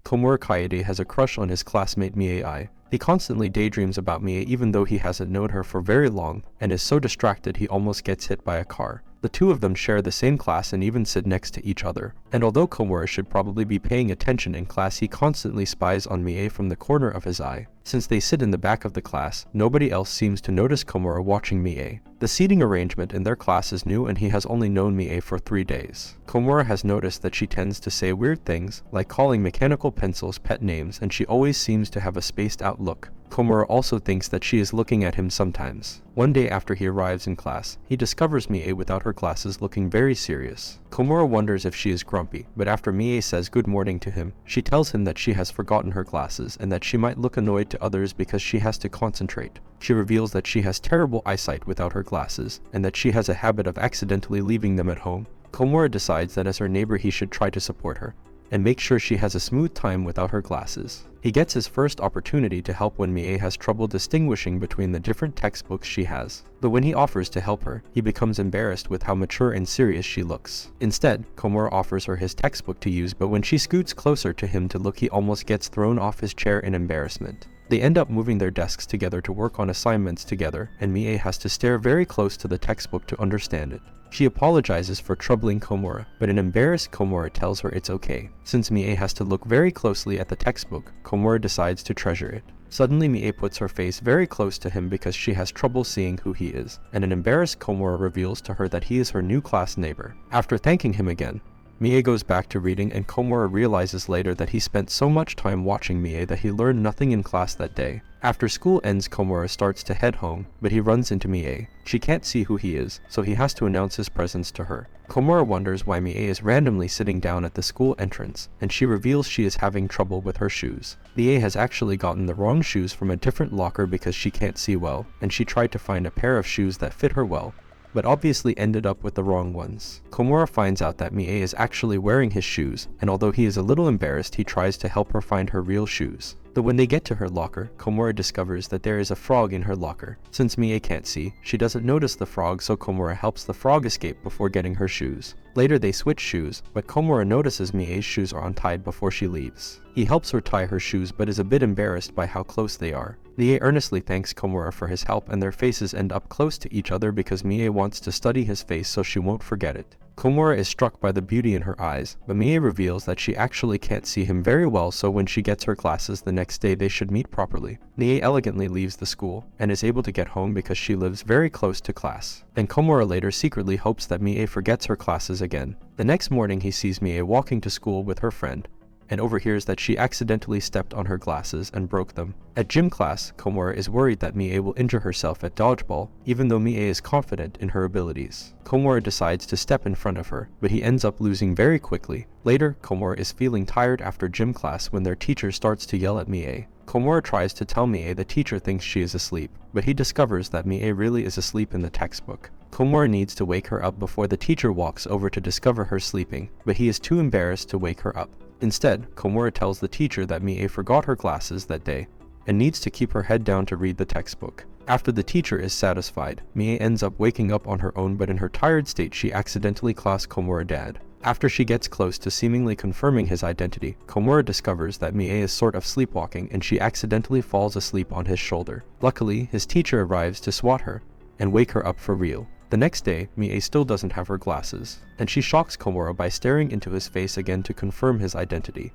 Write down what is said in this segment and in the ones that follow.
Komura Kaede has a crush on his classmate Mie. He constantly daydreams about Mie even though he hasn't known her for very long, and is so distracted he almost gets hit by a car. The two of them share the same class and even sit next to each other. And although Komura should probably be paying attention in class, he constantly spies on Mie from the corner of his eye. Since they sit in the back of the class, nobody else seems to notice Komura watching Mie. The seating arrangement in their class is new and he has only known Mie for 3 days. Komura has noticed that she tends to say weird things, like calling mechanical pencils pet names, and she always seems to have a spaced out look. Komura also thinks that she is looking at him sometimes. One day after he arrives in class, he discovers Mie without her glasses looking very serious. Komura wonders if she is grumpy, but after Mie says good morning to him, she tells him that she has forgotten her glasses and that she might look annoyed to others because she has to concentrate. She reveals that she has terrible eyesight without her glasses, and that she has a habit of accidentally leaving them at home. Komura decides that as her neighbor he should try to support her, and make sure she has a smooth time without her glasses. He gets his first opportunity to help when Mie has trouble distinguishing between the different textbooks she has. But when he offers to help her, he becomes embarrassed with how mature and serious she looks. Instead, Komura offers her his textbook to use, but when she scoots closer to him to look, he almost gets thrown off his chair in embarrassment. They end up moving their desks together to work on assignments together, and Mie has to stare very close to the textbook to understand it. She apologizes for troubling Komura, but an embarrassed Komura tells her it's okay. Since Mie has to look very closely at the textbook, Komura decides to treasure it. Suddenly Mie puts her face very close to him because she has trouble seeing who he is, and an embarrassed Komura reveals to her that he is her new class neighbor. After thanking him again, Mie goes back to reading, and Komura realizes later that he spent so much time watching Mie that he learned nothing in class that day. After school ends, Komura starts to head home, but he runs into Mie. She can't see who he is, so he has to announce his presence to her. Komura wonders why Mie is randomly sitting down at the school entrance, and she reveals she is having trouble with her shoes. Mie has actually gotten the wrong shoes from a different locker because she can't see well, and she tried to find a pair of shoes that fit her well, but obviously ended up with the wrong ones. Komura finds out that Mie is actually wearing his shoes, and although he is a little embarrassed, he tries to help her find her real shoes. But when they get to her locker, Komura discovers that there is a frog in her locker. Since Mie can't see, she doesn't notice the frog, so Komura helps the frog escape before getting her shoes. Later they switch shoes, but Komura notices Mie's shoes are untied before she leaves. He helps her tie her shoes but is a bit embarrassed by how close they are. Mie earnestly thanks Komura for his help, and their faces end up close to each other because Mie wants to study his face so she won't forget it. Komura is struck by the beauty in her eyes, but Mie reveals that she actually can't see him very well, so when she gets her glasses the next day they should meet properly. Mie elegantly leaves the school, and is able to get home because she lives very close to class. And Komura later secretly hopes that Mie forgets her classes again. The next morning he sees Mie walking to school with her friend, and overhears that she accidentally stepped on her glasses and broke them. At gym class, Komura is worried that Mie will injure herself at dodgeball, even though Mie is confident in her abilities. Komura decides to step in front of her, but he ends up losing very quickly. Later, Komura is feeling tired after gym class when their teacher starts to yell at Mie. Komura tries to tell Mie the teacher thinks she is asleep, but he discovers that Mie really is asleep in the textbook. Komura needs to wake her up before the teacher walks over to discover her sleeping, but he is too embarrassed to wake her up. Instead, Komura tells the teacher that Mie forgot her glasses that day, and needs to keep her head down to read the textbook. After the teacher is satisfied, Mie ends up waking up on her own, but in her tired state she accidentally calls Komura dad. After she gets close to seemingly confirming his identity, Komura discovers that Mie is sort of sleepwalking and she accidentally falls asleep on his shoulder. Luckily, his teacher arrives to swat her and wake her up for real. The next day, Mie still doesn't have her glasses, and she shocks Komura by staring into his face again to confirm his identity.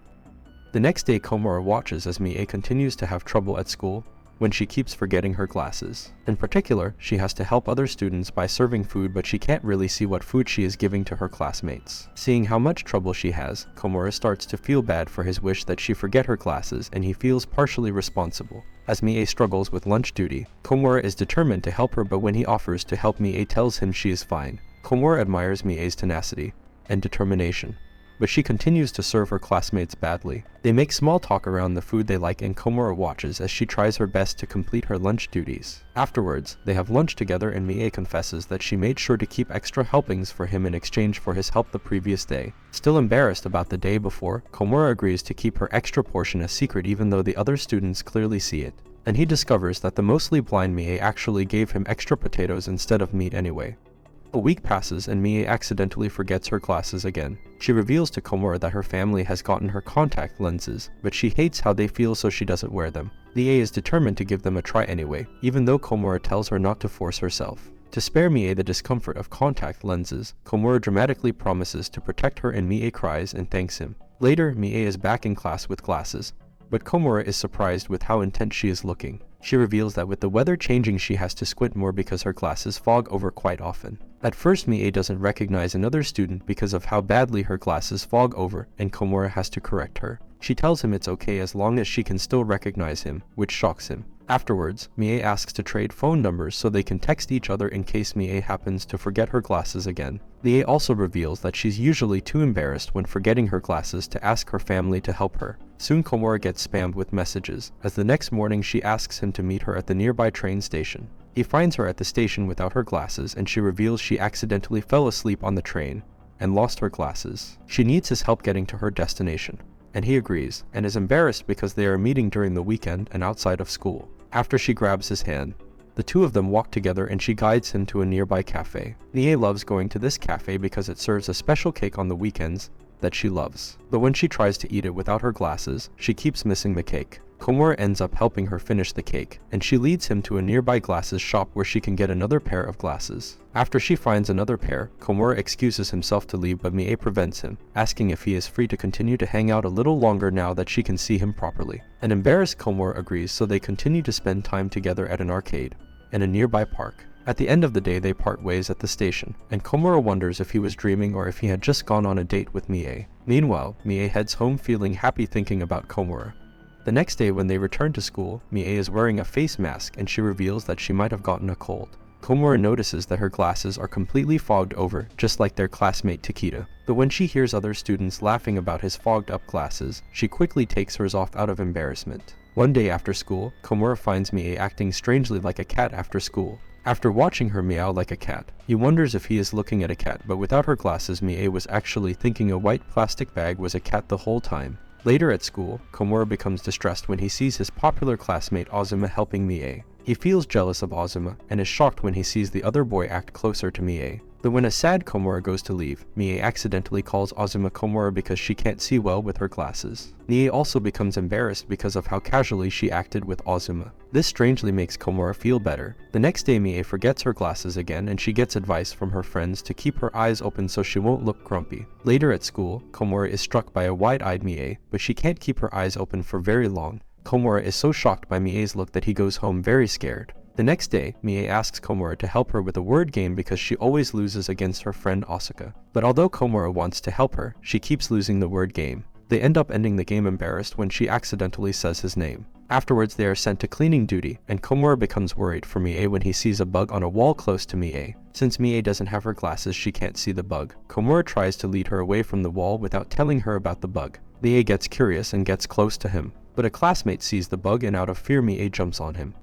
The next day, Komura watches as Mie continues to have trouble at school when she keeps forgetting her glasses. In particular, she has to help other students by serving food, but she can't really see what food she is giving to her classmates. Seeing how much trouble she has, Komura starts to feel bad for his wish that she forget her glasses, and he feels partially responsible. As Mie struggles with lunch duty, Komura is determined to help her, but when he offers to help, Mie tells him she is fine. Komura admires Mie's tenacity and determination, but she continues to serve her classmates badly. They make small talk around the food they like, and Komura watches as she tries her best to complete her lunch duties. Afterwards, they have lunch together, and Mie confesses that she made sure to keep extra helpings for him in exchange for his help the previous day. Still embarrassed about the day before, Komura agrees to keep her extra portion a secret even though the other students clearly see it. And he discovers that the mostly blind Mie actually gave him extra potatoes instead of meat anyway. A week passes and Mie accidentally forgets her glasses again. She reveals to Komura that her family has gotten her contact lenses, but she hates how they feel so she doesn't wear them. Mie is determined to give them a try anyway, even though Komura tells her not to force herself. To spare Mie the discomfort of contact lenses, Komura dramatically promises to protect her and Mie cries and thanks him. Later, Mie is back in class with glasses, but Komura is surprised with how intense she is looking. She reveals that with the weather changing she has to squint more because her glasses fog over quite often. At first Mie doesn't recognize another student because of how badly her glasses fog over, and Komura has to correct her. She tells him it's okay as long as she can still recognize him, which shocks him. Afterwards, Mie asks to trade phone numbers so they can text each other in case Mie happens to forget her glasses again. Mie also reveals that she's usually too embarrassed when forgetting her glasses to ask her family to help her. Soon Komura gets spammed with messages, as the next morning she asks him to meet her at the nearby train station. He finds her at the station without her glasses and she reveals she accidentally fell asleep on the train and lost her glasses. She needs his help getting to her destination, and he agrees, and is embarrassed because they are meeting during the weekend and outside of school. After she grabs his hand, the two of them walk together and she guides him to a nearby cafe. Mie loves going to this cafe because it serves a special cake on the weekends that she loves. But when she tries to eat it without her glasses, she keeps missing the cake. Komura ends up helping her finish the cake, and she leads him to a nearby glasses shop where she can get another pair of glasses. After she finds another pair, Komura excuses himself to leave but Mie prevents him, asking if he is free to continue to hang out a little longer now that she can see him properly. An embarrassed Komura agrees, so they continue to spend time together at an arcade in a nearby park. At the end of the day they part ways at the station, and Komura wonders if he was dreaming or if he had just gone on a date with Mie. Meanwhile, Mie heads home feeling happy thinking about Komura. The next day when they return to school, Mie is wearing a face mask and she reveals that she might have gotten a cold. Komura notices that her glasses are completely fogged over, just like their classmate Takeda. But when she hears other students laughing about his fogged up glasses, she quickly takes hers off out of embarrassment. One day after school, Komura finds Mie acting strangely like a cat after school. After watching her meow like a cat, he wonders if he is looking at a cat, but without her glasses Mie was actually thinking a white plastic bag was a cat the whole time. Later at school, Komura becomes distressed when he sees his popular classmate Azuma helping Mie. He feels jealous of Azuma and is shocked when he sees the other boy act closer to Mie. But when a sad Komura goes to leave, Mie accidentally calls Azuma Komura because she can't see well with her glasses. Mie also becomes embarrassed because of how casually she acted with Azuma. This strangely makes Komura feel better. The next day Mie forgets her glasses again and she gets advice from her friends to keep her eyes open so she won't look grumpy. Later at school, Komura is struck by a wide-eyed Mie, but she can't keep her eyes open for very long. Komura is so shocked by Mie's look that he goes home very scared. The next day, Mie asks Komura to help her with a word game because she always loses against her friend Asuka. But although Komura wants to help her, she keeps losing the word game. They end up ending the game embarrassed when she accidentally says his name. Afterwards they are sent to cleaning duty, and Komura becomes worried for Mie when he sees a bug on a wall close to Mie. Since Mie doesn't have her glasses, she can't see the bug. Komura tries to lead her away from the wall without telling her about the bug. Mie gets curious and gets close to him, but a classmate sees the bug and out of fear Mie jumps on him.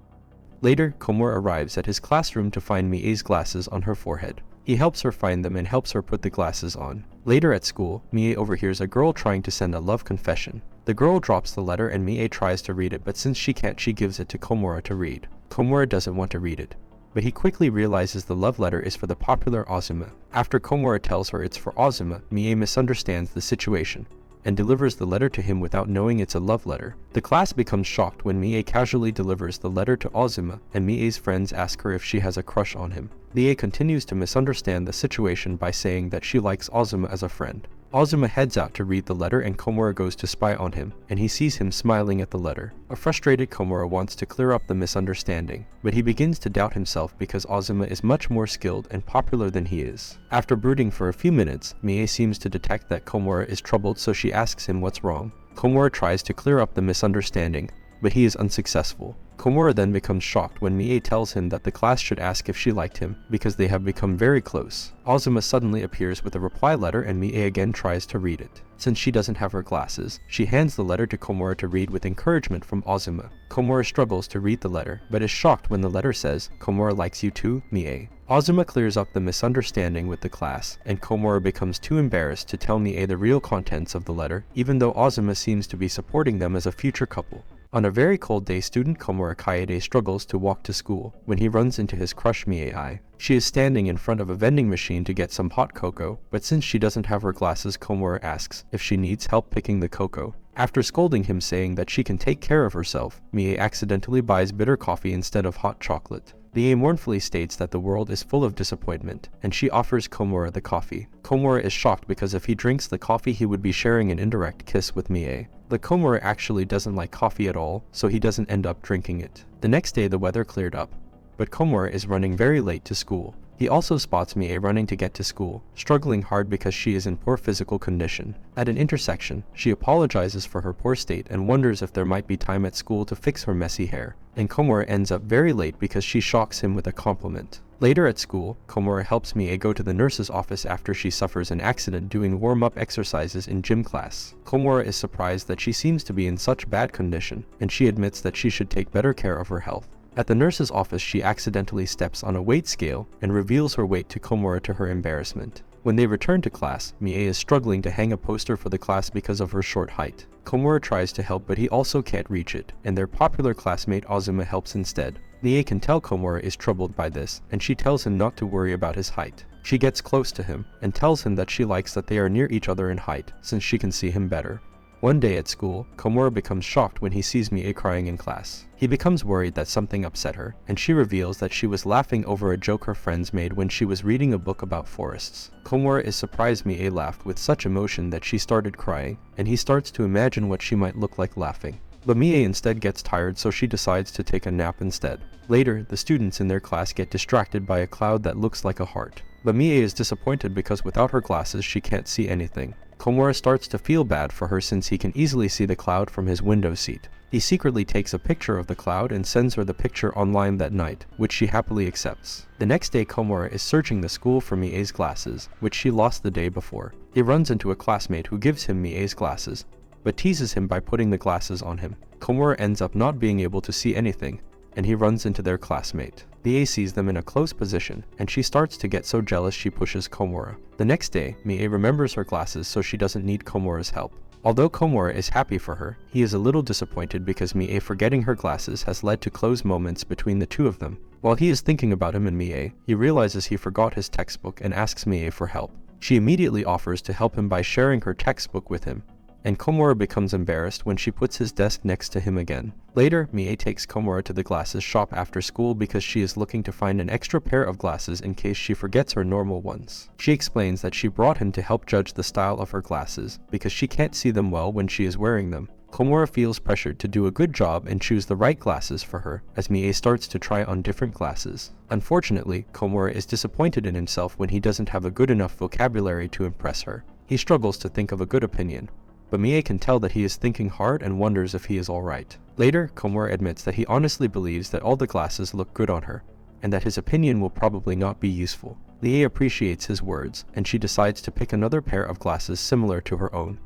Later, Komura arrives at his classroom to find Mie's glasses on her forehead. He helps her find them and helps her put the glasses on. Later at school, Mie overhears a girl trying to send a love confession. The girl drops the letter and Mie tries to read it, but since she can't, she gives it to Komura to read. Komura doesn't want to read it, but he quickly realizes the love letter is for the popular Azuma. After Komura tells her it's for Azuma, Mie misunderstands the situation and delivers the letter to him without knowing it's a love letter. The class becomes shocked when Mie casually delivers the letter to Azuma, and Mie's friends ask her if she has a crush on him. Mie continues to misunderstand the situation by saying that she likes Azuma as a friend. Azuma heads out to read the letter and Komura goes to spy on him, and he sees him smiling at the letter. A frustrated Komura wants to clear up the misunderstanding, but he begins to doubt himself because Azuma is much more skilled and popular than he is. After brooding for a few minutes, Mie seems to detect that Komura is troubled, so she asks him what's wrong. Komura tries to clear up the misunderstanding, but he is unsuccessful. Komura then becomes shocked when Mie tells him that the class should ask if she liked him because they have become very close. Azuma suddenly appears with a reply letter and Mie again tries to read it. Since she doesn't have her glasses, she hands the letter to Komura to read with encouragement from Azuma. Komura struggles to read the letter, but is shocked when the letter says, "Komura likes you too, Mie." Azuma clears up the misunderstanding with the class, and Komura becomes too embarrassed to tell Mie the real contents of the letter, even though Azuma seems to be supporting them as a future couple. On a very cold day, student Komura Kaede struggles to walk to school when he runs into his crush Mie. She is standing in front of a vending machine to get some hot cocoa, but since she doesn't have her glasses, Komura asks if she needs help picking the cocoa. After scolding him saying that she can take care of herself, Mie accidentally buys bitter coffee instead of hot chocolate. Mie mournfully states that the world is full of disappointment, and she offers Komura the coffee. Komura is shocked because if he drinks the coffee he would be sharing an indirect kiss with Mie. The Komura actually doesn't like coffee at all, so he doesn't end up drinking it. The next day the weather cleared up, but Komura is running very late to school. He also spots Mie running to get to school, struggling hard because she is in poor physical condition. At an intersection, she apologizes for her poor state and wonders if there might be time at school to fix her messy hair. And Komura ends up very late because she shocks him with a compliment. Later at school, Komura helps Mie go to the nurse's office after she suffers an accident doing warm-up exercises in gym class. Komura is surprised that she seems to be in such bad condition, and she admits that she should take better care of her health. At the nurse's office, she accidentally steps on a weight scale and reveals her weight to Komura to her embarrassment. When they return to class, Mie is struggling to hang a poster for the class because of her short height. Komura tries to help, but he also can't reach it, and their popular classmate Azuma helps instead. Mie can tell Komura is troubled by this, and she tells him not to worry about his height. She gets close to him and tells him that she likes that they are near each other in height, since she can see him better. One day at school, Komura becomes shocked when he sees Mie crying in class. He becomes worried that something upset her, and she reveals that she was laughing over a joke her friends made when she was reading a book about forests. Komura is surprised Mie laughed with such emotion that she started crying, and he starts to imagine what she might look like laughing. But Mie instead gets tired, so she decides to take a nap instead. Later, the students in their class get distracted by a cloud that looks like a heart. But Mie is disappointed because without her glasses she can't see anything. Komura starts to feel bad for her since he can easily see the cloud from his window seat. He secretly takes a picture of the cloud and sends her the picture online that night, which she happily accepts. The next day, Komura is searching the school for Mie's glasses, which she lost the day before. He runs into a classmate who gives him Mie's glasses, but teases him by putting the glasses on him. Komura ends up not being able to see anything, and he runs into their classmate. Mie sees them in a close position, and she starts to get so jealous she pushes Komura. The next day, Mie remembers her glasses so she doesn't need Komura's help. Although Komura is happy for her, he is a little disappointed because Mie forgetting her glasses has led to close moments between the two of them. While he is thinking about him and Mie, he realizes he forgot his textbook and asks Mie for help. She immediately offers to help him by sharing her textbook with him, and Komura becomes embarrassed when she puts his desk next to him again. Later, Mie takes Komura to the glasses shop after school because she is looking to find an extra pair of glasses in case she forgets her normal ones. She explains that she brought him to help judge the style of her glasses because she can't see them well when she is wearing them. Komura feels pressured to do a good job and choose the right glasses for her as Mie starts to try on different glasses. Unfortunately, Komura is disappointed in himself when he doesn't have a good enough vocabulary to impress her. He struggles to think of a good opinion, but Mie can tell that he is thinking hard and wonders if he is alright. Later, Komura admits that he honestly believes that all the glasses look good on her, and that his opinion will probably not be useful. Mie appreciates his words, and she decides to pick another pair of glasses similar to her own.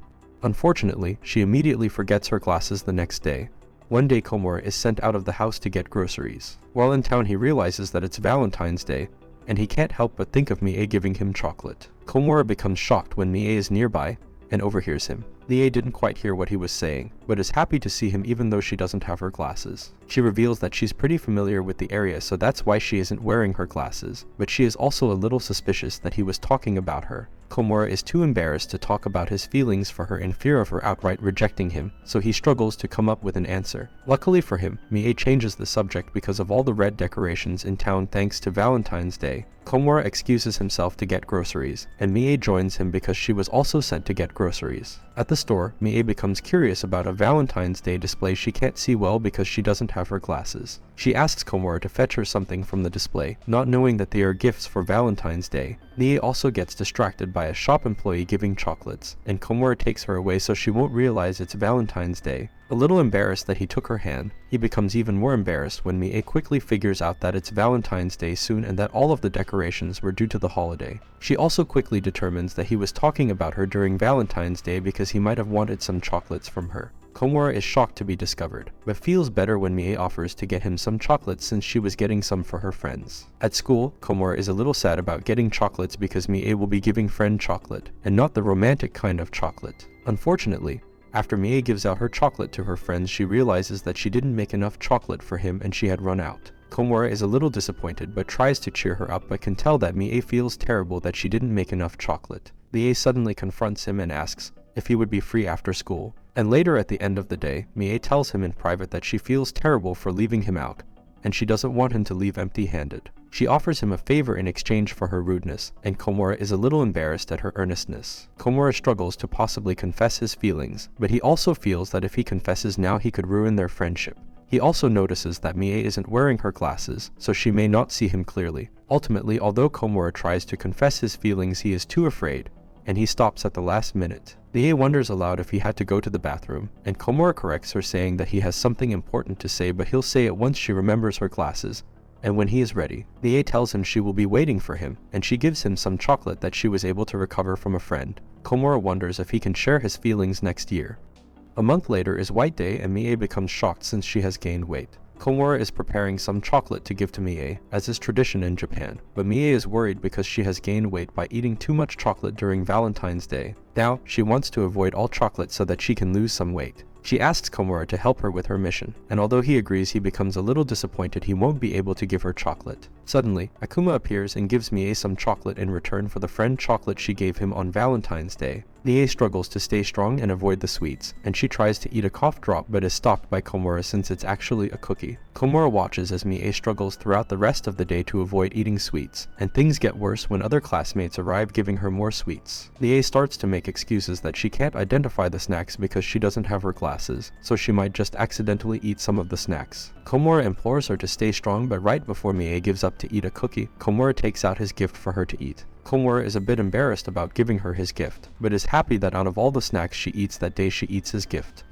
Unfortunately, she immediately forgets her glasses the next day. One day, Komura is sent out of the house to get groceries. While in town, he realizes that it's Valentine's Day, and he can't help but think of Mie giving him chocolate. Komura becomes shocked when Mie is nearby and overhears him. Mie didn't quite hear what he was saying, but is happy to see him even though she doesn't have her glasses. She reveals that she's pretty familiar with the area, so that's why she isn't wearing her glasses, but she is also a little suspicious that he was talking about her. Komura is too embarrassed to talk about his feelings for her in fear of her outright rejecting him, so he struggles to come up with an answer. Luckily for him, Mie changes the subject because of all the red decorations in town thanks to Valentine's Day. Komura excuses himself to get groceries, and Mie joins him because she was also sent to get groceries. At the store, Mie becomes curious about a Valentine's Day display she can't see well because she doesn't have her glasses. She asks Komura to fetch her something from the display, not knowing that they are gifts for Valentine's Day. Mie also gets distracted by a shop employee giving chocolates, and Komura takes her away so she won't realize it's Valentine's Day. A little embarrassed that he took her hand, he becomes even more embarrassed when Mie quickly figures out that it's Valentine's Day soon and that all of the decorations were due to the holiday. She also quickly determines that he was talking about her during Valentine's Day because he might have wanted some chocolates from her. Komura is shocked to be discovered, but feels better when Mie offers to get him some chocolates since she was getting some for her friends. At school, Komura is a little sad about getting chocolates because Mie will be giving friend chocolate, and not the romantic kind of chocolate. Unfortunately, After Mie gives out her chocolate to her friends, she realizes that she didn't make enough chocolate for him and she had run out. Komura is a little disappointed but tries to cheer her up, but can tell that Mie feels terrible that she didn't make enough chocolate. Mie suddenly confronts him and asks if he would be free after school. And later at the end of the day, Mie tells him in private that she feels terrible for leaving him out, and she doesn't want him to leave empty-handed. She offers him a favor in exchange for her rudeness, and Komura is a little embarrassed at her earnestness. Komura struggles to possibly confess his feelings, but he also feels that if he confesses now he could ruin their friendship. He also notices that Mie isn't wearing her glasses, so she may not see him clearly. Ultimately, although Komura tries to confess his feelings, he is too afraid, and he stops at the last minute. Mie wonders aloud if he had to go to the bathroom, and Komura corrects her, saying that he has something important to say, but he'll say it once she remembers her glasses. And when he is ready, Mie tells him she will be waiting for him, and she gives him some chocolate that she was able to recover from a friend. Komura wonders if he can share his feelings next year. A month later is White Day, and Mie becomes shocked since she has gained weight. Komura is preparing some chocolate to give to Mie, as is tradition in Japan, but Mie is worried because she has gained weight by eating too much chocolate during Valentine's Day. Now, she wants to avoid all chocolate so that she can lose some weight. She asks Komura to help her with her mission, and although he agrees, he becomes a little disappointed he won't be able to give her chocolate. Suddenly, Akuma appears and gives Mie some chocolate in return for the friend chocolate she gave him on Valentine's Day. Mie struggles to stay strong and avoid the sweets, and she tries to eat a cough drop but is stopped by Komura since it's actually a cookie. Komura watches as Mie struggles throughout the rest of the day to avoid eating sweets, and things get worse when other classmates arrive giving her more sweets. Mie starts to make excuses that she can't identify the snacks because she doesn't have her glasses, so she might just accidentally eat some of the snacks. Komura implores her to stay strong, but right before Mie gives up to eat a cookie, Komura takes out his gift for her to eat. Komura is a bit embarrassed about giving her his gift, but is happy that out of all the snacks she eats that day, she eats his gift.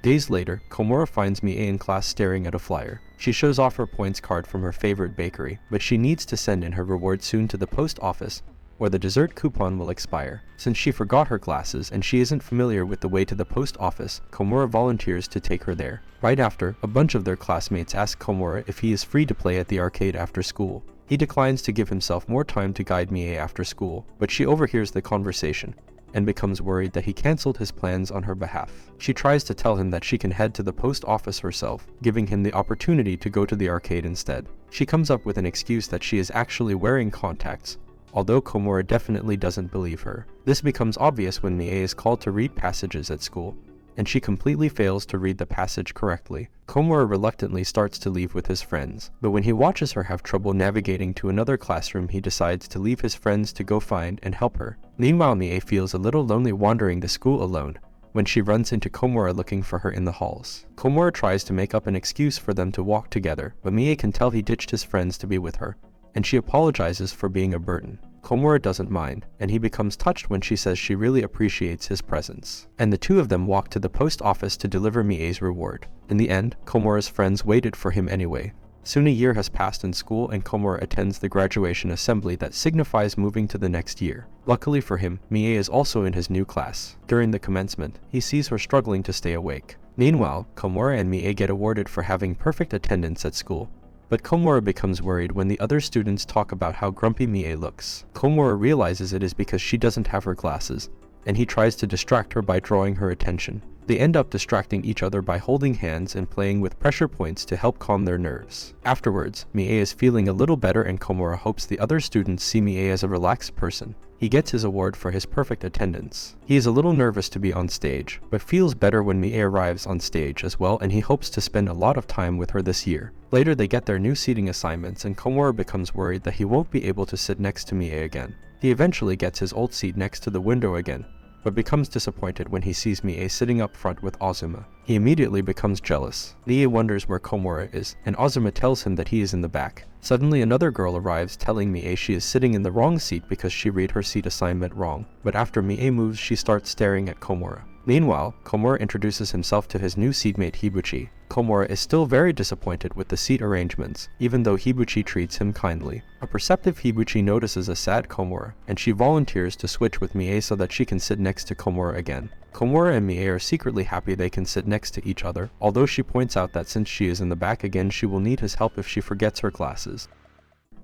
Days later, Komura finds Mie in class staring at a flyer. She shows off her points card from her favorite bakery, but she needs to send in her reward soon to the post office, or the dessert coupon will expire. Since she forgot her glasses and she isn't familiar with the way to the post office, Komura volunteers to take her there. Right after, a bunch of their classmates ask Komura if he is free to play at the arcade after school. He declines to give himself more time to guide Mie after school, but she overhears the conversation and becomes worried that he cancelled his plans on her behalf. She tries to tell him that she can head to the post office herself, giving him the opportunity to go to the arcade instead. She comes up with an excuse that she is actually wearing contacts, although Komura definitely doesn't believe her. This becomes obvious when Mie is called to read passages at school, and she completely fails to read the passage correctly. Komura reluctantly starts to leave with his friends, but when he watches her have trouble navigating to another classroom, he decides to leave his friends to go find and help her. Meanwhile, Mie feels a little lonely wandering the school alone, when she runs into Komura looking for her in the halls. Komura tries to make up an excuse for them to walk together, but Mie can tell he ditched his friends to be with her, and she apologizes for being a burden. Komura doesn't mind, and he becomes touched when she says she really appreciates his presence. And the two of them walk to the post office to deliver Mie's reward. In the end, Komura's friends waited for him anyway. Soon a year has passed in school, and Komura attends the graduation assembly that signifies moving to the next year. Luckily for him, Mie is also in his new class. During the commencement, he sees her struggling to stay awake. Meanwhile, Komura and Mie get awarded for having perfect attendance at school. But Komura becomes worried when the other students talk about how grumpy Mie looks. Komura realizes it is because she doesn't have her glasses, and he tries to distract her by drawing her attention. They end up distracting each other by holding hands and playing with pressure points to help calm their nerves. Afterwards, Mie is feeling a little better, and Komura hopes the other students see Mie as a relaxed person. He gets his award for his perfect attendance. He is a little nervous to be on stage, but feels better when Mie arrives on stage as well, and he hopes to spend a lot of time with her this year. Later they get their new seating assignments, and Komura becomes worried that he won't be able to sit next to Mie again. He eventually gets his old seat next to the window again, but becomes disappointed when he sees Mie sitting up front with Azuma. He immediately becomes jealous. Mie wonders where Komura is, and Azuma tells him that he is in the back. Suddenly another girl arrives telling Mie she is sitting in the wrong seat because she read her seat assignment wrong, but after Mie moves, she starts staring at Komura. Meanwhile, Komura introduces himself to his new seatmate Hibuchi. Komura is still very disappointed with the seat arrangements, even though Hibuchi treats him kindly. A perceptive Hibuchi notices a sad Komura, and she volunteers to switch with Mie so that she can sit next to Komura again. Komura and Mie are secretly happy they can sit next to each other, although she points out that since she is in the back again, she will need his help if she forgets her glasses.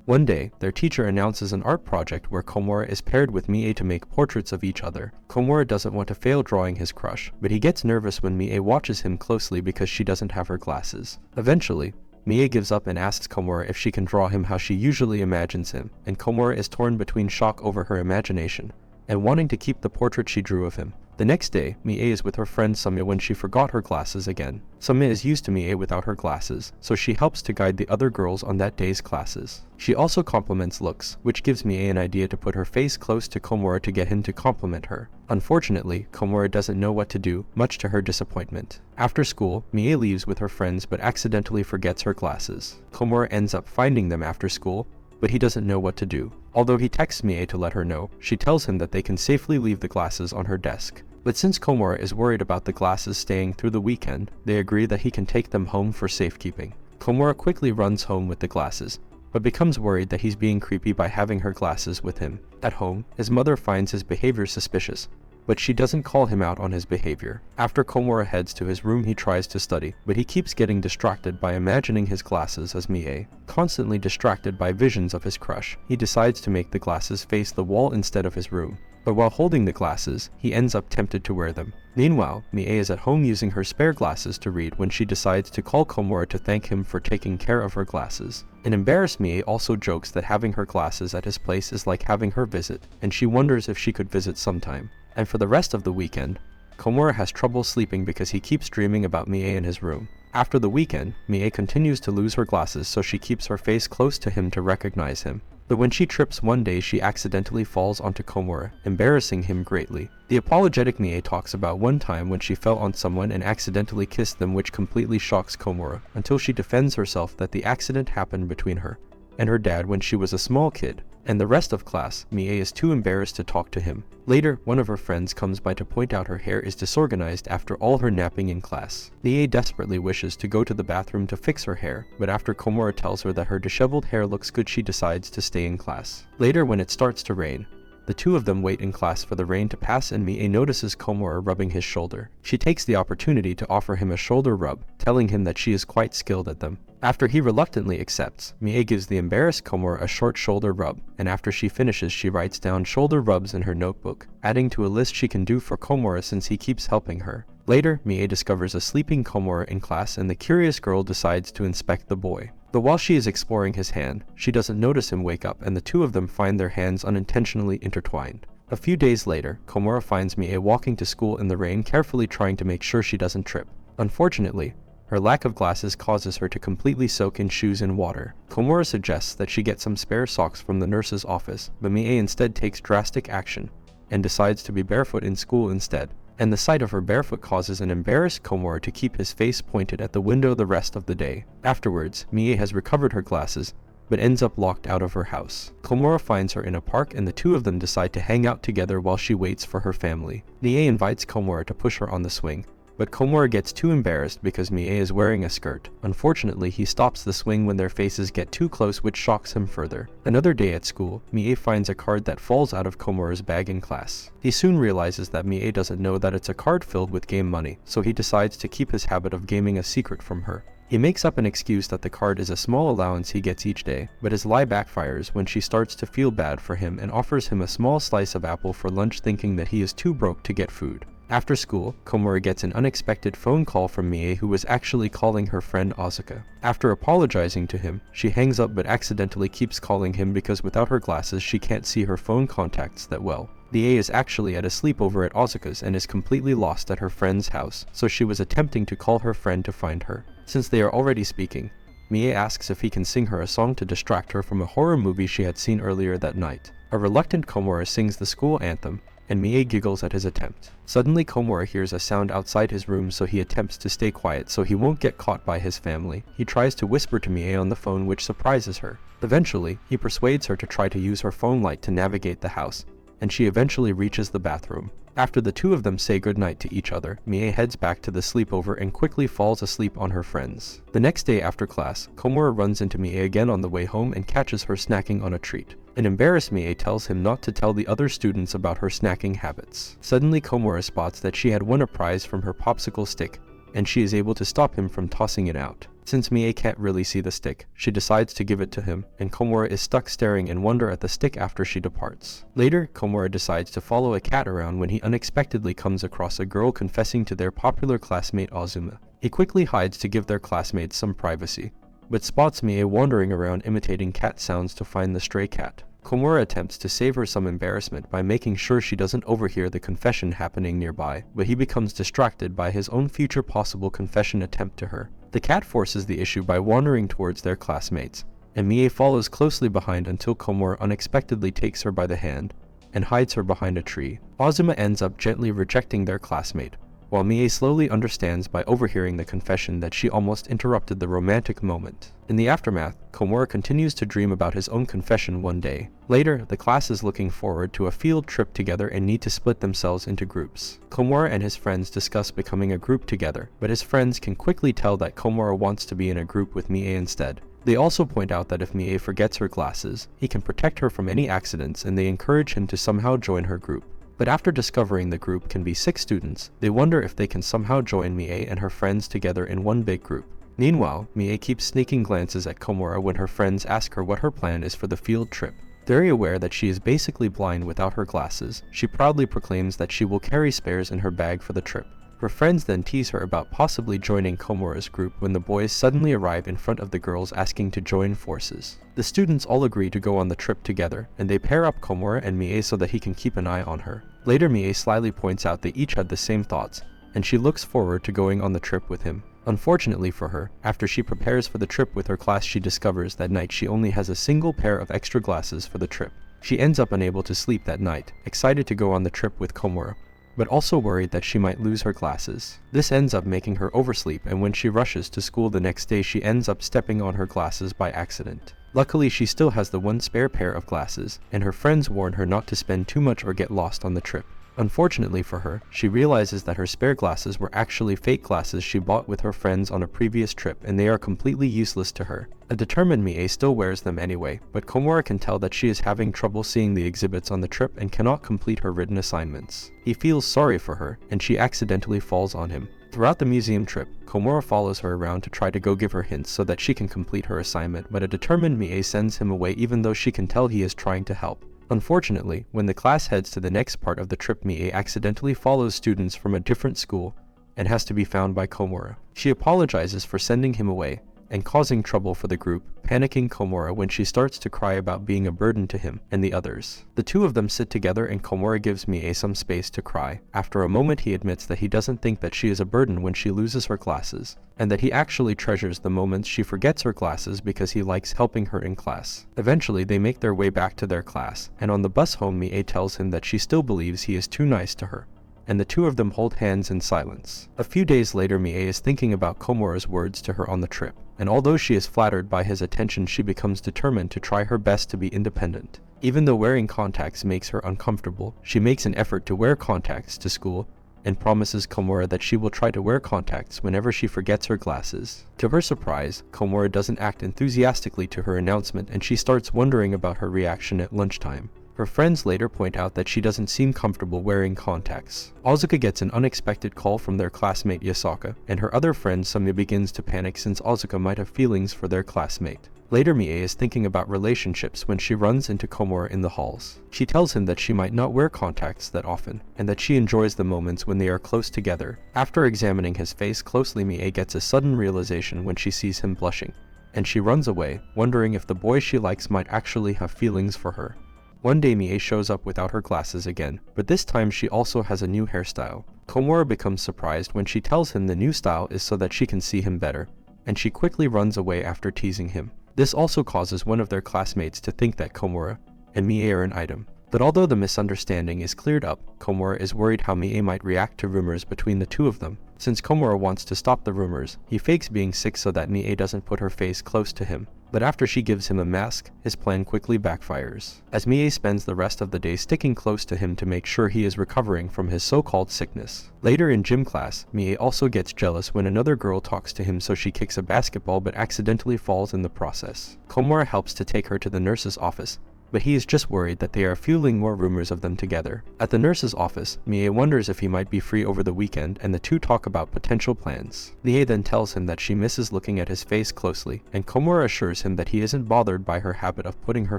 One day, their teacher announces an art project where Komura is paired with Mie to make portraits of each other. Komura doesn't want to fail drawing his crush, but he gets nervous when Mie watches him closely because she doesn't have her glasses. Eventually, Mie gives up and asks Komura if she can draw him how she usually imagines him, and Komura is torn between shock over her imagination and wanting to keep the portrait she drew of him. The next day, Mie is with her friend Samya when she forgot her glasses again. Samya is used to Mie without her glasses, so she helps to guide the other girls on that day's classes. She also compliments looks, which gives Mie an idea to put her face close to Komura to get him to compliment her. Unfortunately, Komura doesn't know what to do, much to her disappointment. After school, Mie leaves with her friends but accidentally forgets her glasses. Komura ends up finding them after school, but he doesn't know what to do. Although he texts Mie to let her know, she tells him that they can safely leave the glasses on her desk. But since Komura is worried about the glasses staying through the weekend, they agree that he can take them home for safekeeping. Komura quickly runs home with the glasses, but becomes worried that he's being creepy by having her glasses with him. At home, his mother finds his behavior suspicious, but she doesn't call him out on his behavior. After Komura heads to his room, he tries to study, but he keeps getting distracted by imagining his glasses as Mie. Constantly distracted by visions of his crush, he decides to make the glasses face the wall instead of his room. But while holding the glasses, he ends up tempted to wear them. Meanwhile, Mie is at home using her spare glasses to read when she decides to call Komura to thank him for taking care of her glasses. An embarrassed Mie also jokes that having her glasses at his place is like having her visit, and she wonders if she could visit sometime. And for the rest of the weekend, Komura has trouble sleeping because he keeps dreaming about Mie in his room. After the weekend, Mie continues to lose her glasses, so she keeps her face close to him to recognize him. But when she trips one day, she accidentally falls onto Komura, embarrassing him greatly. The apologetic Mie talks about one time when she fell on someone and accidentally kissed them, which completely shocks Komura, until she defends herself that the accident happened between her and her dad when she was a small kid. And the rest of class, Mie is too embarrassed to talk to him. Later, one of her friends comes by to point out her hair is disorganized after all her napping in class. Mie desperately wishes to go to the bathroom to fix her hair, but after Komura tells her that her disheveled hair looks good, she decides to stay in class. Later, when it starts to rain, the two of them wait in class for the rain to pass, and Mie notices Komura rubbing his shoulder. She takes the opportunity to offer him a shoulder rub, telling him that she is quite skilled at them. After he reluctantly accepts, Mie gives the embarrassed Komura a short shoulder rub, and after she finishes, she writes down shoulder rubs in her notebook, adding to a list she can do for Komura since he keeps helping her. Later, Mie discovers a sleeping Komura in class, and the curious girl decides to inspect the boy. But while she is exploring his hand, she doesn't notice him wake up, and the two of them find their hands unintentionally intertwined. A few days later, Komura finds Mie walking to school in the rain, carefully trying to make sure she doesn't trip. Unfortunately, her lack of glasses causes her to completely soak in shoes in water. Komura suggests that she get some spare socks from the nurse's office, but Mie instead takes drastic action and decides to be barefoot in school instead. And the sight of her barefoot causes an embarrassed Komura to keep his face pointed at the window the rest of the day. Afterwards, Mie has recovered her glasses, but ends up locked out of her house. Komura finds her in a park, and the two of them decide to hang out together while she waits for her family. Mie invites Komura to push her on the swing, but Komura gets too embarrassed because Mie is wearing a skirt. Unfortunately, he stops the swing when their faces get too close, which shocks him further. Another day at school, Mie finds a card that falls out of Komura's bag in class. He soon realizes that Mie doesn't know that it's a card filled with game money, so he decides to keep his habit of gaming a secret from her. He makes up an excuse that the card is a small allowance he gets each day, but his lie backfires when she starts to feel bad for him and offers him a small slice of apple for lunch, thinking that he is too broke to get food. After school, Komura gets an unexpected phone call from Mie, who was actually calling her friend Asuka. After apologizing to him, she hangs up but accidentally keeps calling him because without her glasses she can't see her phone contacts that well. Mie is actually at a sleepover at Asuka's and is completely lost at her friend's house, so she was attempting to call her friend to find her. Since they are already speaking, Mie asks if he can sing her a song to distract her from a horror movie she had seen earlier that night. A reluctant Komura sings the school anthem, and Mie giggles at his attempt. Suddenly, Komura hears a sound outside his room, so he attempts to stay quiet so he won't get caught by his family. He tries to whisper to Mie on the phone, which surprises her. Eventually, he persuades her to try to use her phone light to navigate the house, and she eventually reaches the bathroom. After the two of them say goodnight to each other, Mie heads back to the sleepover and quickly falls asleep on her friends. The next day after class, Komura runs into Mie again on the way home and catches her snacking on a treat. An embarrassed Mie tells him not to tell the other students about her snacking habits. Suddenly, Komura spots that she had won a prize from her popsicle stick, and she is able to stop him from tossing it out. Since Mie can't really see the stick, she decides to give it to him, and Komura is stuck staring in wonder at the stick after she departs. Later, Komura decides to follow a cat around when he unexpectedly comes across a girl confessing to their popular classmate Azuma. He quickly hides to give their classmates some privacy, but spots Mie wandering around imitating cat sounds to find the stray cat. Komura attempts to save her some embarrassment by making sure she doesn't overhear the confession happening nearby, but he becomes distracted by his own future possible confession attempt to her. The cat forces the issue by wandering towards their classmates, and Mie follows closely behind until Komura unexpectedly takes her by the hand and hides her behind a tree. Azuma ends up gently rejecting their classmate, while Mie slowly understands by overhearing the confession that she almost interrupted the romantic moment. In the aftermath, Komura continues to dream about his own confession one day. Later, the class is looking forward to a field trip together and need to split themselves into groups. Komura and his friends discuss becoming a group together, but his friends can quickly tell that Komura wants to be in a group with Mie instead. They also point out that if Mie forgets her glasses, he can protect her from any accidents, and they encourage him to somehow join her group. But after discovering the group can be 6 students, they wonder if they can somehow join Mie and her friends together in one big group. Meanwhile, Mie keeps sneaking glances at Komura when her friends ask her what her plan is for the field trip. Very aware that she is basically blind without her glasses, she proudly proclaims that she will carry spares in her bag for the trip. Her friends then tease her about possibly joining Komura's group when the boys suddenly arrive in front of the girls asking to join forces. The students all agree to go on the trip together, and they pair up Komura and Mie so that he can keep an eye on her. Later, Mie slyly points out they each had the same thoughts, and she looks forward to going on the trip with him. Unfortunately for her, after she prepares for the trip with her class, she discovers that night she only has a single pair of extra glasses for the trip. She ends up unable to sleep that night, excited to go on the trip with Komura, but also worried that she might lose her glasses. This ends up making her oversleep, and when she rushes to school the next day, she ends up stepping on her glasses by accident. Luckily, she still has the one spare pair of glasses, and her friends warn her not to spend too much or get lost on the trip. Unfortunately for her, she realizes that her spare glasses were actually fake glasses she bought with her friends on a previous trip, and they are completely useless to her. A determined Mie still wears them anyway, but Komura can tell that she is having trouble seeing the exhibits on the trip and cannot complete her written assignments. He feels sorry for her, and she accidentally falls on him. Throughout the museum trip, Komura follows her around to try to go give her hints so that she can complete her assignment, but a determined Mie sends him away even though she can tell he is trying to help. Unfortunately, when the class heads to the next part of the trip, Mie accidentally follows students from a different school and has to be found by Komura. She apologizes for sending him away and causing trouble for the group, panicking Komura when she starts to cry about being a burden to him and the others. The two of them sit together and Komura gives Mie some space to cry. After a moment, he admits that he doesn't think that she is a burden when she loses her glasses, and that he actually treasures the moments she forgets her glasses because he likes helping her in class. Eventually, they make their way back to their class, and on the bus home, Mie tells him that she still believes he is too nice to her, and the two of them hold hands in silence. A few days later, Mie is thinking about Komura's words to her on the trip, and although she is flattered by his attention, she becomes determined to try her best to be independent. Even though wearing contacts makes her uncomfortable, she makes an effort to wear contacts to school and promises Komura that she will try to wear contacts whenever she forgets her glasses. To her surprise, Komura doesn't act enthusiastically to her announcement, and she starts wondering about her reaction at lunchtime. Her friends later point out that she doesn't seem comfortable wearing contacts. Asuka gets an unexpected call from their classmate Yasaka, and her other friend Sumya begins to panic since Asuka might have feelings for their classmate. Later, Mie is thinking about relationships when she runs into Komura in the halls. She tells him that she might not wear contacts that often, and that she enjoys the moments when they are close together. After examining his face closely, Mie gets a sudden realization when she sees him blushing, and she runs away, wondering if the boy she likes might actually have feelings for her. One day, Mie shows up without her glasses again, but this time she also has a new hairstyle. Komura becomes surprised when she tells him the new style is so that she can see him better, and she quickly runs away after teasing him. This also causes one of their classmates to think that Komura and Mie are an item. But although the misunderstanding is cleared up, Komura is worried how Mie might react to rumors between the two of them. Since Komura wants to stop the rumors, he fakes being sick so that Mie doesn't put her face close to him. But after she gives him a mask, his plan quickly backfires, as Mie spends the rest of the day sticking close to him to make sure he is recovering from his so-called sickness. Later in gym class, Mie also gets jealous when another girl talks to him, so she kicks a basketball but accidentally falls in the process. Komura helps to take her to the nurse's office, but he is just worried that they are fueling more rumors of them together. At the nurse's office, Mie wonders if he might be free over the weekend, and the two talk about potential plans. Mie then tells him that she misses looking at his face closely, and Komura assures him that he isn't bothered by her habit of putting her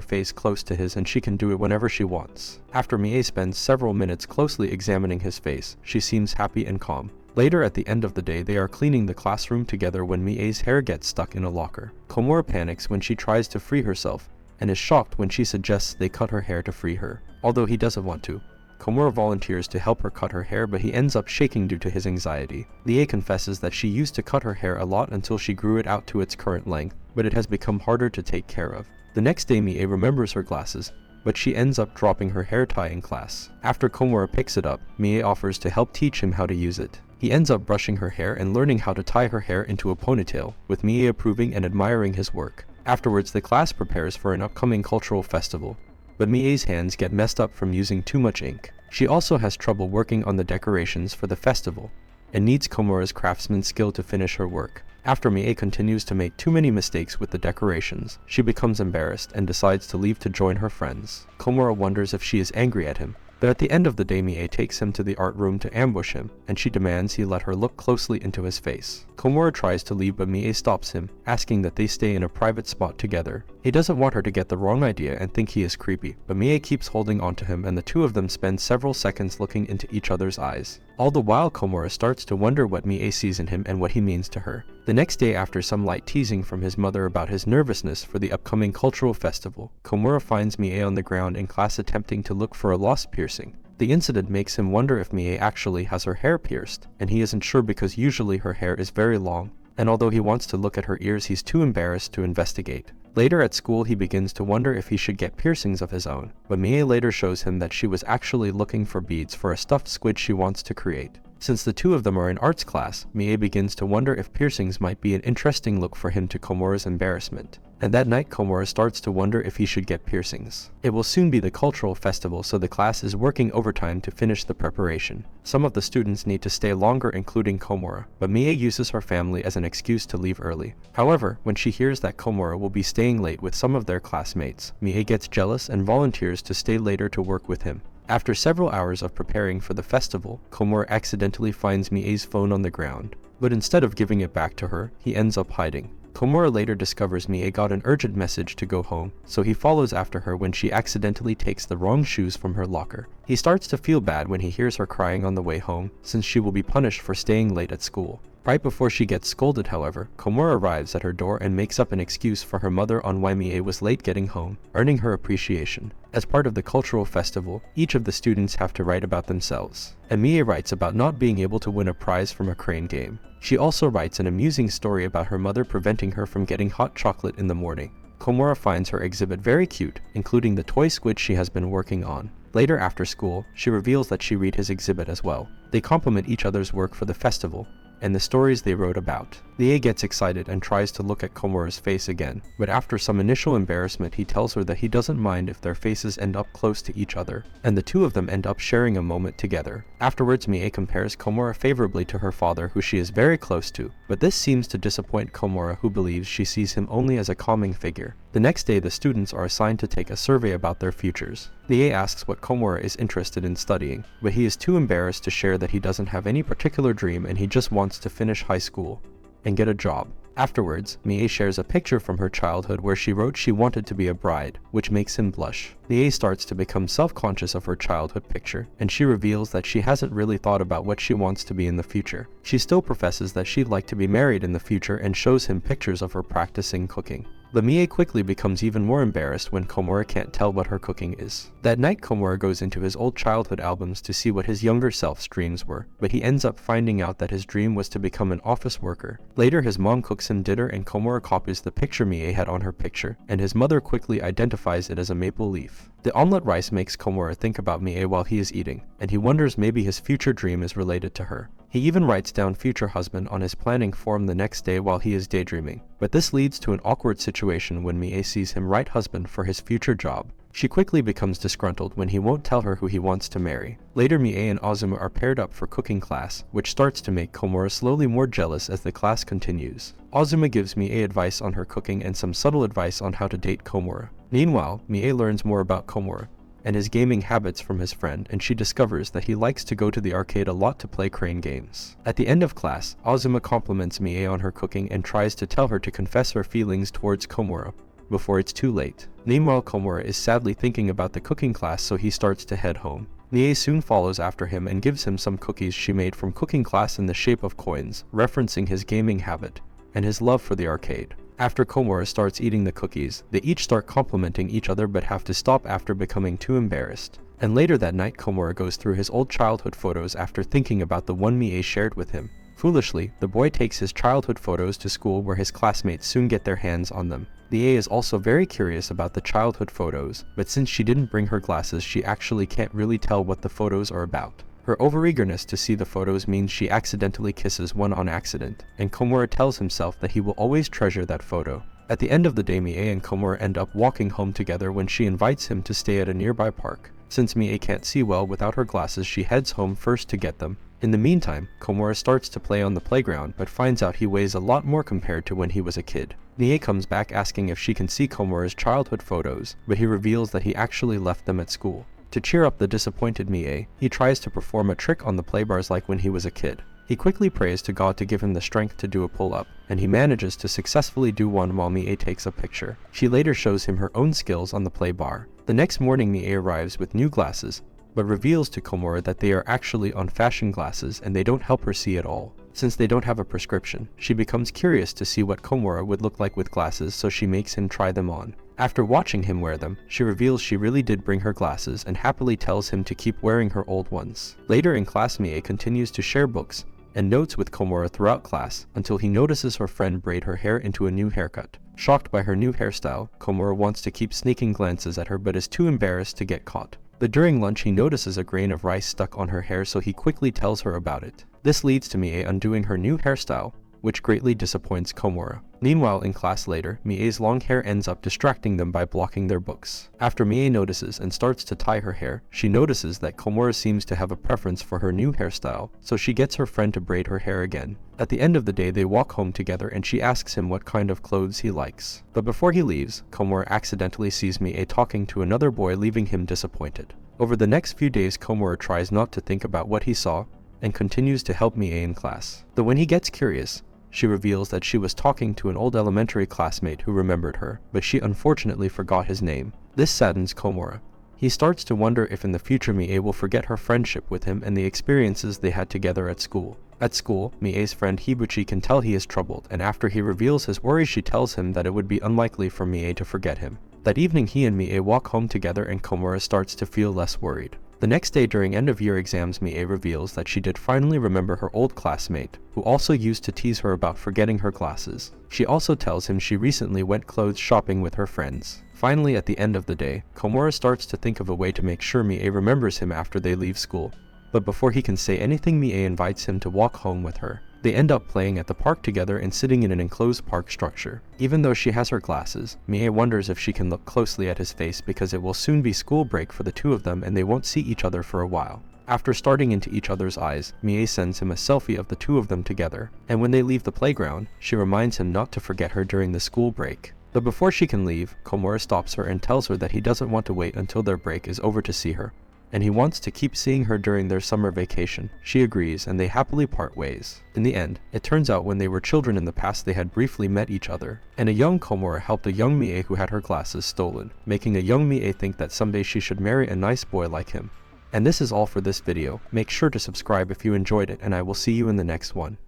face close to his and she can do it whenever she wants. After Mie spends several minutes closely examining his face, she seems happy and calm. Later at the end of the day, they are cleaning the classroom together when Mie's hair gets stuck in a locker. Komura panics when she tries to free herself, and is shocked when she suggests they cut her hair to free her, although he doesn't want to. Komura volunteers to help her cut her hair, but he ends up shaking due to his anxiety. Lie confesses that she used to cut her hair a lot until she grew it out to its current length, but it has become harder to take care of. The next day Mie remembers her glasses, but she ends up dropping her hair tie in class. After Komura picks it up, Mie offers to help teach him how to use it. He ends up brushing her hair and learning how to tie her hair into a ponytail, with Mie approving and admiring his work. Afterwards, the class prepares for an upcoming cultural festival, but Mie's hands get messed up from using too much ink. She also has trouble working on the decorations for the festival, and needs Komura's craftsman skill to finish her work. After Mie continues to make too many mistakes with the decorations, she becomes embarrassed and decides to leave to join her friends. Komura wonders if she is angry at him, but at the end of the day Mie takes him to the art room to ambush him, and she demands he let her look closely into his face. Komura tries to leave, but Mie stops him, asking that they stay in a private spot together. He doesn't want her to get the wrong idea and think he is creepy, but Mie keeps holding onto him, and the two of them spend several seconds looking into each other's eyes. All the while, Komura starts to wonder what Mie sees in him and what he means to her. The next day, after some light teasing from his mother about his nervousness for the upcoming cultural festival, Komura finds Mie on the ground in class attempting to look for a lost piercing. The incident makes him wonder if Mie actually has her hair pierced, and he isn't sure because usually her hair is very long, and although he wants to look at her ears, he's too embarrassed to investigate. Later at school, he begins to wonder if he should get piercings of his own, but Mie later shows him that she was actually looking for beads for a stuffed squid she wants to create. Since the two of them are in arts class, Mie begins to wonder if piercings might be an interesting look for him to Komura's embarrassment. And that night, Komura starts to wonder if he should get piercings. It will soon be the cultural festival, so the class is working overtime to finish the preparation. Some of the students need to stay longer, including Komura, but Mie uses her family as an excuse to leave early. However, when she hears that Komura will be staying late with some of their classmates, Mie gets jealous and volunteers to stay later to work with him. After several hours of preparing for the festival, Komura accidentally finds Mie's phone on the ground, but instead of giving it back to her, he ends up hiding. Komura later discovers Mie got an urgent message to go home, so he follows after her when she accidentally takes the wrong shoes from her locker. He starts to feel bad when he hears her crying on the way home, since she will be punished for staying late at school. Right before she gets scolded, however, Komura arrives at her door and makes up an excuse for her mother on why Mie was late getting home, earning her appreciation. As part of the cultural festival, each of the students have to write about themselves, and Mie writes about not being able to win a prize from a crane game. She also writes an amusing story about her mother preventing her from getting hot chocolate in the morning. Komura finds her exhibit very cute, including the toy squid she has been working on. Later after school, she reveals that she read his exhibit as well. They compliment each other's work for the festival, and the stories they wrote about. Lie gets excited and tries to look at Komura's face again, but after some initial embarrassment he tells her that he doesn't mind if their faces end up close to each other, and the two of them end up sharing a moment together. Afterwards, Mie compares Komura favorably to her father, who she is very close to, but this seems to disappoint Komura, who believes she sees him only as a calming figure. The next day, the students are assigned to take a survey about their futures. Lie asks what Komura is interested in studying, but he is too embarrassed to share that he doesn't have any particular dream and he just wants to finish high school and get a job. Afterwards, Mie shares a picture from her childhood where she wrote she wanted to be a bride, which makes him blush. Lie starts to become self-conscious of her childhood picture, and she reveals that she hasn't really thought about what she wants to be in the future. She still professes that she'd like to be married in the future and shows him pictures of her practicing cooking. Mie quickly becomes even more embarrassed when Komura can't tell what her cooking is. That night, Komura goes into his old childhood albums to see what his younger self's dreams were, but he ends up finding out that his dream was to become an office worker. Later, his mom cooks him dinner and Komura copies the picture Mie had on her picture, and his mother quickly identifies it as a maple leaf. The omelette rice makes Komura think about Mie while he is eating, and he wonders maybe his future dream is related to her. He even writes down future husband on his planning form the next day while he is daydreaming, but this leads to an awkward situation when Mie sees him write husband for his future job. She quickly becomes disgruntled when he won't tell her who he wants to marry. Later, Mie and Azuma are paired up for cooking class, which starts to make Komura slowly more jealous as the class continues. Azuma gives Mie advice on her cooking and some subtle advice on how to date Komura. Meanwhile, Mie learns more about Komura and his gaming habits from his friend, and she discovers that he likes to go to the arcade a lot to play crane games. At the end of class, Azuma compliments Mie on her cooking and tries to tell her to confess her feelings towards Komura before it's too late. Meanwhile, Komura is sadly thinking about the cooking class, so he starts to head home. Mie soon follows after him and gives him some cookies she made from cooking class in the shape of coins, referencing his gaming habit and his love for the arcade. After Komura starts eating the cookies, they each start complimenting each other but have to stop after becoming too embarrassed. And later that night, Komura goes through his old childhood photos after thinking about the one Mie shared with him. Foolishly, the boy takes his childhood photos to school where his classmates soon get their hands on them. Mie is also very curious about the childhood photos, but since she didn't bring her glasses, she actually can't really tell what the photos are about. Her overeagerness to see the photos means she accidentally kisses one on accident, and Komura tells himself that he will always treasure that photo. At the end of the day, Mie and Komura end up walking home together when she invites him to stay at a nearby park. Since Mie can't see well without her glasses, she heads home first to get them. In the meantime, Komura starts to play on the playground but finds out he weighs a lot more compared to when he was a kid. Mie comes back asking if she can see Komura's childhood photos, but he reveals that he actually left them at school. To cheer up the disappointed Mie, he tries to perform a trick on the playbars like when he was a kid. He quickly prays to God to give him the strength to do a pull-up, and he manages to successfully do one while Mie takes a picture. She later shows him her own skills on the play bar. The next morning, Mie arrives with new glasses, but reveals to Komura that they are actually on fashion glasses and they don't help her see at all. Since they don't have a prescription, she becomes curious to see what Komura would look like with glasses, so she makes him try them on. After watching him wear them, she reveals she really did bring her glasses and happily tells him to keep wearing her old ones. Later in class, Mie continues to share books and notes with Komura throughout class until he notices her friend braid her hair into a new haircut. Shocked by her new hairstyle, Komura wants to keep sneaking glances at her but is too embarrassed to get caught. But during lunch, he notices a grain of rice stuck on her hair, so he quickly tells her about it. This leads to Mie undoing her new hairstyle, which greatly disappoints Komura. Meanwhile, in class later, Mie's long hair ends up distracting them by blocking their books. After Mie notices and starts to tie her hair, she notices that Komura seems to have a preference for her new hairstyle, so she gets her friend to braid her hair again. At the end of the day, they walk home together and she asks him what kind of clothes he likes. But before he leaves, Komura accidentally sees Mie talking to another boy, leaving him disappointed. Over the next few days, Komura tries not to think about what he saw and continues to help Mie in class. Though when he gets curious, she reveals that she was talking to an old elementary classmate who remembered her, but she unfortunately forgot his name. This saddens Komura. He starts to wonder if in the future Mie will forget her friendship with him and the experiences they had together at school. At school, Mie's friend Hibuchi can tell he is troubled, and after he reveals his worries, she tells him that it would be unlikely for Mie to forget him. That evening, he and Mie walk home together and Komura starts to feel less worried. The next day during end-of-year exams, Mie reveals that she did finally remember her old classmate, who also used to tease her about forgetting her glasses. She also tells him she recently went clothes shopping with her friends. Finally, at the end of the day, Komura starts to think of a way to make sure Mie remembers him after they leave school. But before he can say anything, Mie invites him to walk home with her. They end up playing at the park together and sitting in an enclosed park structure. Even though she has her glasses, Mie wonders if she can look closely at his face because it will soon be school break for the two of them and they won't see each other for a while. After starting into each other's eyes, Mie sends him a selfie of the two of them together, and when they leave the playground, she reminds him not to forget her during the school break. But before she can leave, Komura stops her and tells her that he doesn't want to wait until their break is over to see her, and he wants to keep seeing her during their summer vacation. She agrees, and they happily part ways. In the end, it turns out when they were children in the past they had briefly met each other, and a young Komura helped a young Mie who had her glasses stolen, making a young Mie think that someday she should marry a nice boy like him. And this is all for this video. Make sure to subscribe if you enjoyed it, and I will see you in the next one.